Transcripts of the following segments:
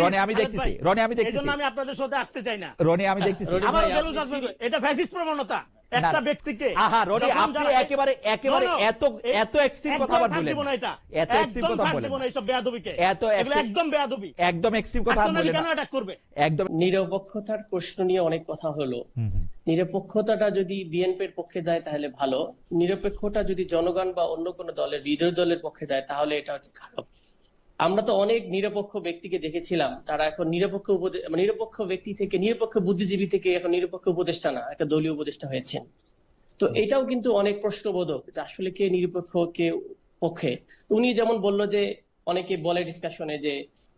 রনি আমি দেখতেছি, রনি আমি দেখতেছি, এইজন্য আমি আপনাদের সাথে আসতে চাই না। রনি আমি দেখতেছি। আমার বেলুস আসবে, এটা ফ্যাসিস্ট প্রবণতা একটা ব্যক্তিকে। আহা রনি আপনি একেবারে একেবারে এত এত এক্সট্রিম কথা আবার বলেন না, এটা এত এক্সট্রিম কথা বলেন না, এইসব বেয়াদবিকে, এত এগুলো একদম বেয়াদবি, একদম এক্সট্রিম কথা বলেন কেন না, অ্যাটাক করবে? একদম। নিরপেক্ষতার প্রশ্ন নিয়ে অনেক কথা হলো। নিরপেক্ষতাটা যদি বিএনপির পক্ষে যায় তাহলে ভালো, নিরপেক্ষতা যদি জনগণ বা অন্য কোনো দলের বিরোধী দলের পক্ষে যায় তাহলে এটা হচ্ছে খারাপ। আমরা তো অনেক নিরপেক্ষ ব্যক্তিকে দেখেছিলাম, তারা এখন নিরপেক্ষ ব্যক্তি থেকে, নিরপেক্ষ বুদ্ধিজীবী থেকে এখন নিরপেক্ষ উপদেষ্টা না, একটা দলীয় উপদেষ্টা হয়েছেন। তো এটাও কিন্তু অনেক প্রশ্নবোধক যে আসলে কে নিরপেক্ষ কে পক্ষে। উনি যেমন বললো যে অনেকে বলে ডিসকাশনে যে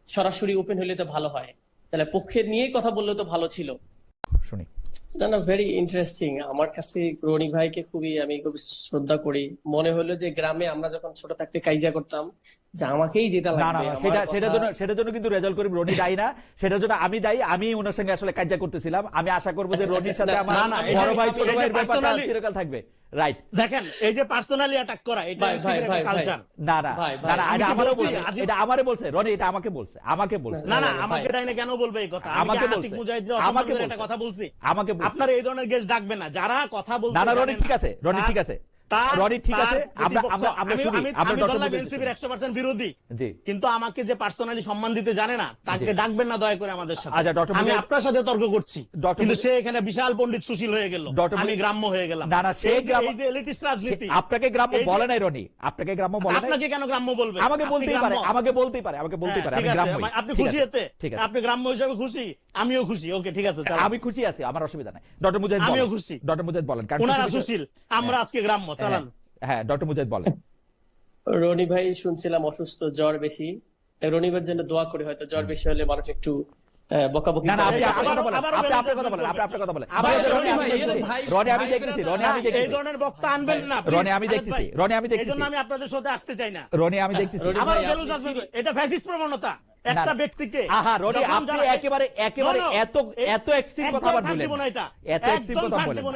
সরাসরি ওপেন হলে তো ভালো হয়, তাহলে পক্ষের নিয়ে কথা বললে তো ভালো ছিল। শুনি না, ভেরি ইন্টারেস্টিং। আমার কাছে রনি ভাইকে আমি খুব শ্রদ্ধা করি। মনে হলো যে গ্রামে আমরা যখন ছোট থাকতে কাইজা করতাম যে আমাকেই যেটা লাগবে, সেটার জন্য কিন্তু রেজাল্ট করিম রনি দায়ী না, সেটার জন্য আমি দায়ী। আমি ওনার সঙ্গে আসলে কাজা করতেছিলাম। আমি আশা করবো যে রনির সাথে আমার বড় ভাই ছোট ভাইয়ের ব্যাপারটা চিরকাল থাকবে। রাইট, দেখেন এই যে পার্সোনালি অ্যাটাক করা, এটা কালচার। না না না, এটা আমারও বলছে, এটা আমারে বলছে রনি, এটা আমাকে বলছে, আমাকে বলছে। না না, আমাকে ডাইনে কেন বলবে এই কথা? আমাকে বলছে, আমাকে একটা কথা বলছি, আমাকে বলছে। আপনার এই ধরনের গেস্ট ডাকবে না যারা কথা বলতে। না না রনি ঠিক আছে, রনি ঠিক আছে, রনি ঠিক আছে। আমি 100% বিরোধী, কিন্তু আমাকে যে পার্সোনালি সম্মান দিতে জানে না তাকে ডাকবেন না দয়া করে আমাদের সাথে। আমি আপনার সাথে তর্ক করছি, কিন্তু সে এখানে বিশাল পণ্ডিত সুশীল হয়ে গেল, আমি গ্রাম্য হয়ে গেলাম। না না, সেই যে এলিটিস্ট রাজনীতি। আপনাকে গ্রাম্য বলে নাই রনি, আপনাকে গ্রাম্য বলে নাই। আপনাকে কেন গ্রাম্য বলবে? আমাকে বলতেই পারে, আমাকে বলতেই পারে, আমাকে বলতেই পারে। আমি গ্রাম্য। আপনি খুশি এতে? আপনি গ্রাম্য হিসেবে খুশি, আমিও খুশি। ওকে ঠিক আছে, আমি খুশি আছি, আমার অসুবিধা নাই। ডক্টর মুজাহিদ, আমিও খুশি। ডক্টর মুজাহিদ বলেন, কারণ ওনারা সুশীল, আমরা আজকে গ্রাম্য। চালান। হ্যাঁ ডক্টর মুজাহিদ বলেন। রনি ভাই শুনছিলাম অসুস্থ, জ্বর বেশি। রনি ভাইয়ের জন্য দোয়া করি, হয়তো জ্বর বেশি হলে মানুষ একটু বকাবকি। না না, আপনি আপনার কথা বলেন, আপনি আপনার কথা বলেন, আপনি আপনার কথা বলেন। রনি আমি দেখতেছি, রনি আমি দেখতেছি, এই ধরনের বক্তা আনবেন না। রনি আমি দেখতেছি, রনি আমি দেখতেছি, এইজন্য আমি আপনাদের সাথে আসতে চাই না। রনি আমি দেখতেছি। আমার বেলুস আসবে, এটা ফ্যাসিস্ট প্রবণতা একটা ব্যক্তিকে। আহা রনি আপনি একেবারে একেবারে এত এত এক্সট্রিম কথা আবার বলেন না, এত এক্সট্রিম কথা বলেন না।